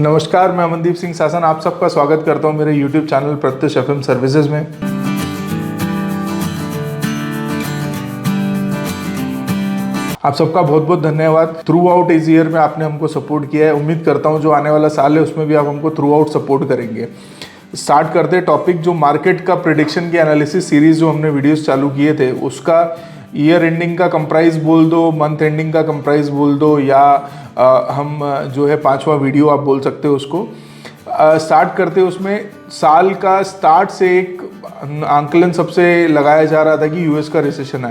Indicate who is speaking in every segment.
Speaker 1: नमस्कार, मैं अमनदीप सिंह सासन आप सबका स्वागत करता हूं मेरे YouTube channel Pratyush FM services में। आप सबका बहुत बहुत धन्यवाद। थ्रू आउट इस ईयर में आपने हमको सपोर्ट किया है। उम्मीद करता हूं जो आने वाला साल है उसमें भी आप हमको थ्रू आउट सपोर्ट करेंगे। स्टार्ट करते हैं टॉपिक, जो मार्केट का प्रेडिक्शन की एनालिसिस सीरीज जो हमने वीडियोस चालू किए थे उसका ईयर एंडिंग का कंप्राइज बोल दो, मंथ एंडिंग का कंप्राइज बोल दो, या हम जो है 5वां वीडियो आप बोल सकते हो उसको। स्टार्ट करते उसमें साल का स्टार्ट से एक आंकलन सबसे लगाया जा रहा था कि यूएस का रिसेशन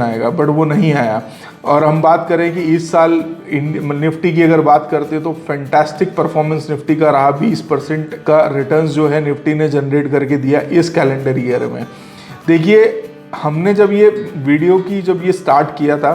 Speaker 1: आएगा, बट वो नहीं आया। और हम बात करें कि इस साल निफ्टी की अगर बात करते तो फैंटास्टिक परफॉर्मेंस निफ्टी का रहा। 20% का रिटर्न्स जो है निफ्टी ने जनरेट करके दिया इस कैलेंडर ईयर में। देखिए, हमने जब ये वीडियो की जब ये स्टार्ट किया था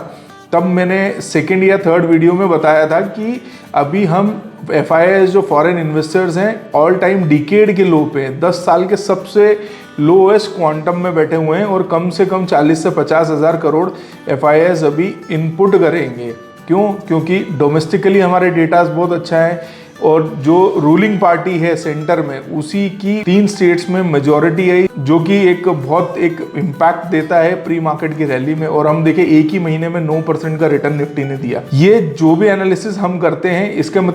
Speaker 1: तब मैंने सेकंड या थर्ड वीडियो में बताया था कि अभी हम FIIs जो फॉरेन इन्वेस्टर्स हैं ऑल टाइम डिकेड के लो पे 10 साल के सबसे लोएस्ट क्वांटम में बैठे हुए हैं और कम से कम 40 से 50 हज़ार करोड़ FIIs अभी इनपुट करेंगे। क्यों? क्योंकि डोमेस्टिकली हमारे डेटास बहुत अच्छा है और जो रूलिंग पार्टी है सेंटर में उसी की 3 स्टेट्स में मेजॉरिटी है, जो कि एक बहुत एक इम्पैक्ट देता है प्री मार्केट की रैली में। और हम देखें एक ही महीने में 9% का रिटर्न निफ्टी ने दिया। ये जो भी एनालिसिस हम करते हैं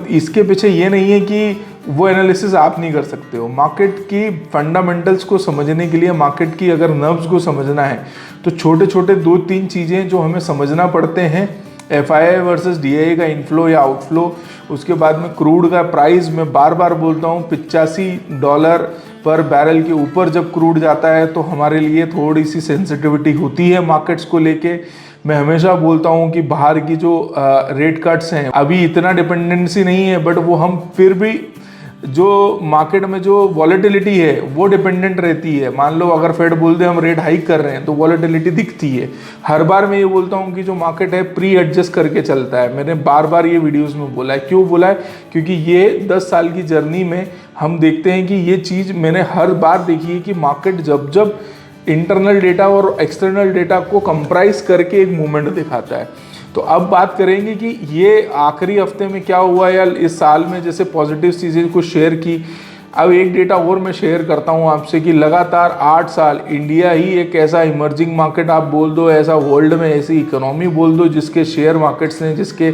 Speaker 1: इसके पीछे ये नहीं है कि वो एनालिसिस आप नहीं कर सकते हो। मार्केट की फंडामेंटल्स को समझने के लिए, मार्केट की अगर नर्व्स को समझना है तो छोटे छोटे 2-3 चीज़ें जो हमें समझना पड़ते हैं। FII वर्सेस DII का इनफ्लो या आउटफ्लो, उसके बाद में क्रूड का प्राइस, मैं बार बार बोलता हूँ $85 पर बैरल के ऊपर जब क्रूड जाता है तो हमारे लिए थोड़ी सी सेंसिटिविटी होती है मार्केट्स को लेके। मैं हमेशा बोलता हूँ कि बाहर की जो रेट कट्स हैं अभी इतना डिपेंडेंसी नहीं है, बट वो हम फिर भी जो मार्केट में जो वॉलेटिलिटी है वो डिपेंडेंट रहती है। मान लो अगर फेड बोल दे हम रेट हाइक कर रहे हैं तो वॉलेटिलिटी दिखती है। हर बार मैं ये बोलता हूँ कि जो मार्केट है प्री एडजस्ट करके चलता है। मैंने बार बार ये वीडियोस में बोला है। क्यों बोला है? क्योंकि ये 10 साल की जर्नी में हम देखते हैं कि ये चीज़ मैंने हर बार देखी है कि मार्केट जब जब इंटरनल डेटा और एक्सटर्नल डेटा को कंप्राइज करके एक मूवमेंट दिखाता है। तो अब बात करेंगे कि ये आखिरी हफ्ते में क्या हुआ या इस साल में जैसे पॉजिटिव चीज़ें कुछ शेयर की। अब एक डेटा और मैं शेयर करता हूँ आपसे कि लगातार 8 साल इंडिया ही एक ऐसा इमर्जिंग मार्केट आप बोल दो, ऐसा वर्ल्ड में ऐसी इकोनॉमी बोल दो जिसके शेयर मार्केट्स ने जिसके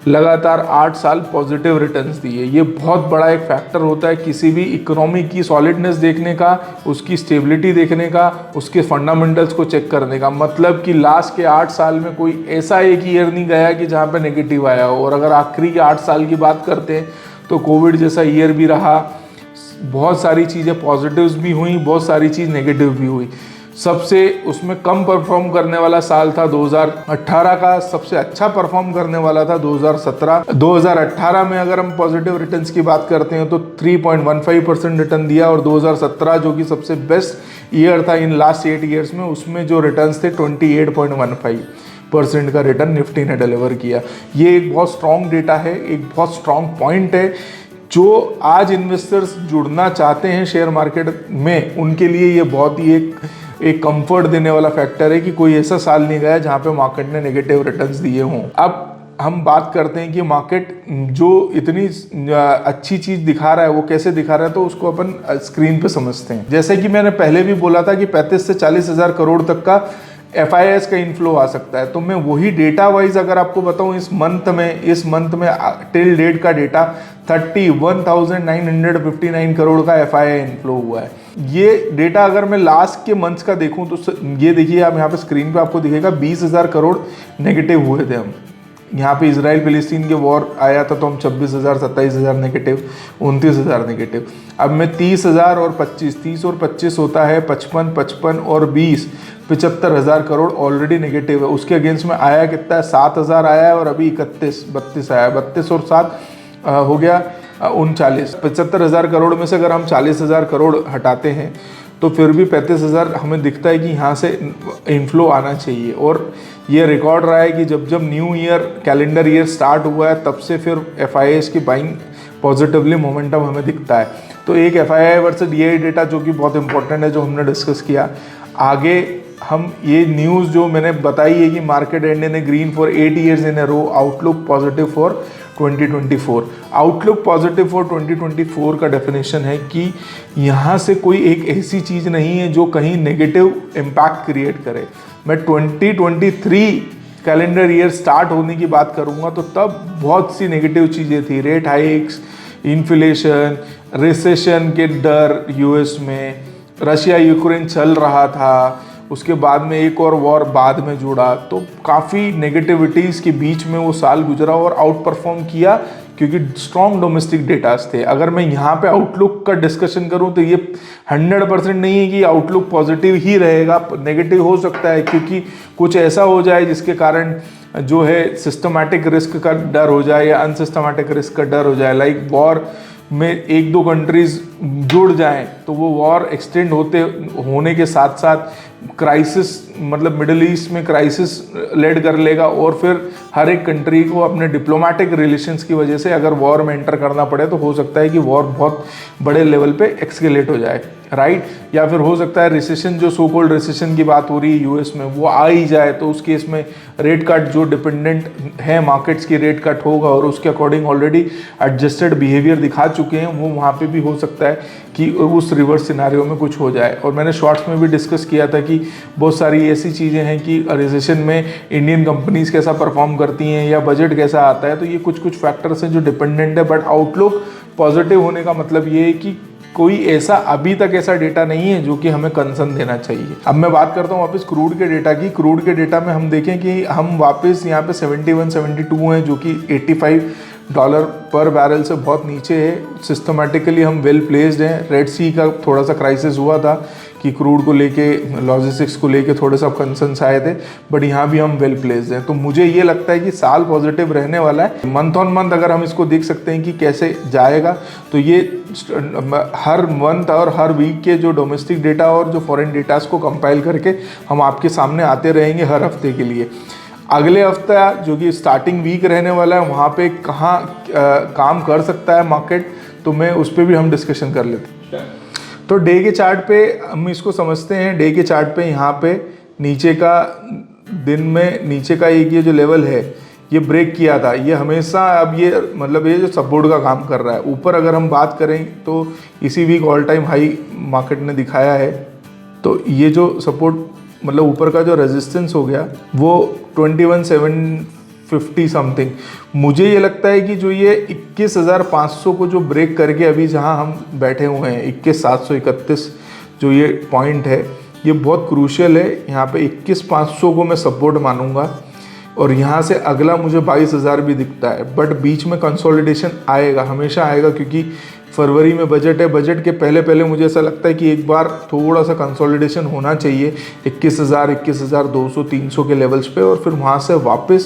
Speaker 1: लगातार 8 साल पॉजिटिव रिटर्न्स दिए। ये बहुत बड़ा एक फैक्टर होता है किसी भी इकोनॉमी की सॉलिडनेस देखने का, उसकी स्टेबिलिटी देखने का, उसके फंडामेंटल्स को चेक करने का। मतलब कि लास्ट के 8 साल में कोई ऐसा एक ईयर नहीं गया कि जहाँ पे नेगेटिव आया हो। और अगर आखिरी के 8 साल की बात करते हैं तो कोविड जैसा ईयर भी रहा, बहुत सारी चीज़ें पॉजिटिव्स भी हुई, बहुत सारी चीज़ नेगेटिव भी हुई। सबसे उसमें कम परफॉर्म करने वाला साल था 2018 का, सबसे अच्छा परफॉर्म करने वाला था 2017। 2018 में अगर हम पॉजिटिव रिटर्न्स की बात करते हैं तो 3.15% रिटर्न दिया, और 2017 जो कि सबसे बेस्ट ईयर था इन लास्ट 8 ईयर्स में, उसमें जो रिटर्न्स थे 28.15% का रिटर्न निफ्टी ने डिलीवर किया। ये एक बहुत स्ट्रॉन्ग डेटा है, एक बहुत स्ट्रॉन्ग पॉइंट है जो आज इन्वेस्टर्स जुड़ना चाहते हैं शेयर मार्केट में उनके लिए ये बहुत ही एक कंफर्ट देने वाला फैक्टर है कि कोई ऐसा साल नहीं गया जहाँ पे मार्केट ने नेगेटिव रिटर्न्स दिए हों। अब हम बात करते हैं कि मार्केट जो इतनी अच्छी चीज़ दिखा रहा है वो कैसे दिखा रहा है, तो उसको अपन स्क्रीन पे समझते हैं। जैसे कि मैंने पहले भी बोला था कि 35 से 40 हज़ार करोड़ तक का FIIs का इनफ्लो आ सकता है। तो मैं वही डेटा वाइज अगर आपको बताऊं, इस मंथ में टिल डेट का डेटा 31,959 करोड़ का FII इनफ्लो हुआ है। ये डेटा अगर मैं लास्ट के मंथ्स का देखूं तो ये देखिए, आप यहाँ पे स्क्रीन पे आपको दिखेगा 20,000 करोड़ नेगेटिव हुए थे हम। यहाँ पे इजराइल फिलिस्तीन के वॉर आया था तो हम 26,000, 27,000 नेगेटिव, 29,000 नेगेटिव। अब मैं 30,000 और 25, 30 और 25 होता है 55, 55 और 20, 75,000 करोड़ ऑलरेडी नेगेटिव है। उसके अगेंस्ट में आया कितना है? 7,000 आया है और अभी 32 आया। 32 और 7 हो गया 39। 75,000 करोड़ में से अगर हम 40,000 करोड़ हटाते हैं तो फिर भी 35,000 हमें दिखता है कि यहाँ से इनफ्लो आना चाहिए। और ये रिकॉर्ड रहा है कि जब जब new year calendar year start हुआ है तब से फिर FIIs की बाइंग पॉजिटिवली मोमेंटम हमें दिखता है। तो एक FII वर्सेस DII डेटा जो कि बहुत इंपॉर्टेंट है, जो हमने डिस्कस किया। आगे हम ये न्यूज़ जो मैंने बताई है कि market and in a green for 8 years in a row, outlook positive for 2024। Outlook positive for 2024 का डेफिनेशन है कि यहाँ से कोई एक ऐसी चीज़ नहीं है जो कहीं नेगेटिव इम्पैक्ट क्रिएट करे। मैं 2023 कैलेंडर ईयर स्टार्ट होने की बात करूँगा तो तब बहुत सी नेगेटिव चीज़ें थी, रेट हाइक्स, इन्फ्लेशन, रिसेशन के डर यूएस में, रशिया यूक्रेन चल रहा था, उसके बाद में एक और वॉर बाद में जुड़ा, तो काफ़ी नेगेटिविटीज़ के बीच में वो साल गुजरा और आउट परफॉर्म किया क्योंकि स्ट्रॉन्ग डोमेस्टिक डेटास थे। अगर मैं यहाँ पे आउटलुक का डिस्कशन करूँ तो ये 100% नहीं है कि आउटलुक पॉजिटिव ही रहेगा, नेगेटिव हो सकता है क्योंकि कुछ ऐसा हो जाए जिसके कारण जो है सिस्टमैटिक रिस्क का डर हो जाए या अनसिस्टमैटिक रिस्क का डर हो जाए। लाइक वॉर में एक दो कंट्रीज जुड़ जाएं तो वो वॉर एक्सटेंड होने के साथ साथ क्राइसिस, मतलब मिडिल ईस्ट में क्राइसिस लेड कर लेगा और फिर हर एक कंट्री को अपने डिप्लोमेटिक रिलेशंस की वजह से अगर वॉर में एंटर करना पड़े तो हो सकता है कि वॉर बहुत बड़े लेवल पे एक्सकेलेट हो जाए, राइट। या फिर हो सकता है रिसेशन, जो सो कॉल्ड रिसेशन की बात हो रही है यूएस में, वो आ ही जाए तो उस केस में रेट कट जो डिपेंडेंट है मार्केट्स की, रेट कट होगा और उसके अकॉर्डिंग ऑलरेडी एडजस्टेड बिहेवियर दिखा चुके हैं, वो वहाँ पे भी हो सकता है कि उस रिवर्स सिनारियो में कुछ हो जाए। और मैंने शॉर्ट्स में भी डिस्कस किया था कि बहुत सारी ऐसी चीज़ें हैं कि रिसेशन में इंडियन कंपनीज कैसा परफॉर्म करती हैं या बजट कैसा आता है, तो ये कुछ फैक्टर्स हैं जो डिपेंडेंट है। बट आउटलुक पॉजिटिव होने का मतलब ये है कि कोई ऐसा अभी तक ऐसा डेटा नहीं है जो कि हमें कंसर्न देना चाहिए। अब मैं बात करता हूँ वापस क्रूड के डेटा की। क्रूड के डेटा में हम देखें कि हम वापस यहाँ पे 71-72 हैं, जो कि $85 पर बैरल से बहुत नीचे है। सिस्टमेटिकली हम वेल प्लेस्ड हैं। रेड सी का थोड़ा सा क्राइसिस हुआ था कि क्रूड को लेके, लॉजिस्टिक्स को लेके थोड़े सा कंसर्न्स आए थे, बट यहाँ भी हम वेल प्लेस्ड हैं। तो मुझे ये लगता है कि साल पॉजिटिव रहने वाला है। मंथ ऑन मंथ अगर हम इसको देख सकते हैं कि कैसे जाएगा, तो ये हर मंथ और हर वीक के जो डोमेस्टिक डेटा और जो फॉरेन डेटास को कंपाइल करके हम आपके सामने आते रहेंगे हर हफ्ते के लिए। अगले हफ्ता जो कि स्टार्टिंग वीक रहने वाला है, वहाँ पे कहाँ काम कर सकता है मार्केट, तो मैं उस पर भी हम डिस्कशन कर लेते हैं। तो डे के चार्ट पे हम इसको समझते हैं। डे के चार्ट पे यहाँ पे नीचे का, दिन में नीचे का एक ये जो लेवल है ये ब्रेक किया था, ये हमेशा अब ये मतलब ये जो सपोर्ट का काम कर रहा है। ऊपर अगर हम बात करें तो इसी week all time high market ने दिखाया है। तो ये जो सपोर्ट मतलब ऊपर का जो रेजिस्टेंस हो गया वो 21,750 समथिंग। मुझे ये लगता है कि जो ये 21,500 को जो ब्रेक करके अभी जहां हम बैठे हुए हैं 21,731 जो ये पॉइंट है, ये बहुत क्रूशियल है। यहाँ पे 21,500 को मैं सपोर्ट मानूंगा और यहाँ से अगला मुझे 22,000 भी दिखता है। बट बीच में कंसोलिडेशन आएगा, हमेशा आएगा, क्योंकि फरवरी में बजट है। बजट के पहले मुझे ऐसा लगता है कि एक बार थोड़ा सा कंसोलिडेशन होना चाहिए 21,000, 21,200, 300 के लेवल्स पे, और फिर वहाँ से वापस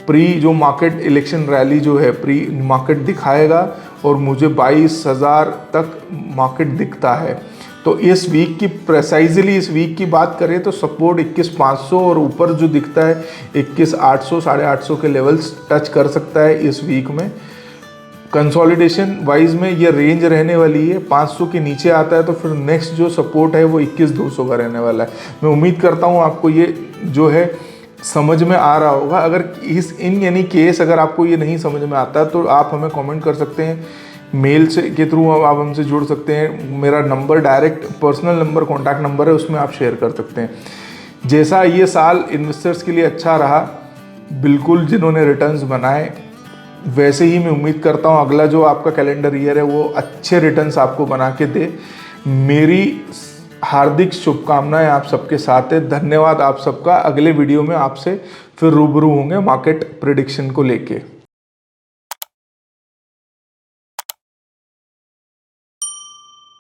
Speaker 1: प्री जो मार्केट इलेक्शन रैली जो है प्री मार्केट दिखाएगा और मुझे 22,000 तक मार्केट दिखता है। तो इस वीक की प्रेसाइजली इस वीक की बात करें तो सपोर्ट 21,500 और ऊपर जो दिखता है 21,800, 850 के लेवल्स टच कर सकता है इस वीक में। कंसोलिडेशन वाइज में ये रेंज रहने वाली है। 500 के नीचे आता है तो फिर नेक्स्ट जो सपोर्ट है वो 21,200 का रहने वाला है। मैं उम्मीद करता हूँ आपको ये जो है समझ में आ रहा होगा। अगर इन यानी केस अगर आपको ये नहीं समझ में आता तो आप हमें कमेंट कर सकते हैं, मेल से के थ्रू आप हमसे जुड़ सकते हैं। मेरा number direct personal number, contact number है, उसमें आप शेयर कर सकते हैं। जैसा ये साल इन्वेस्टर्स के लिए अच्छा रहा, बिल्कुल जिन्होंने रिटर्न्स बनाए, वैसे ही मैं उम्मीद करता हूँ अगला जो आपका कैलेंडर ईयर है वो अच्छे रिटर्न्स आपको बना के दे। मेरी हार्दिक शुभकामनाएं आप सबके साथ है। धन्यवाद आप सबका। अगले वीडियो में आपसे फिर रूबरू होंगे मार्केट प्रेडिक्शन को लेके।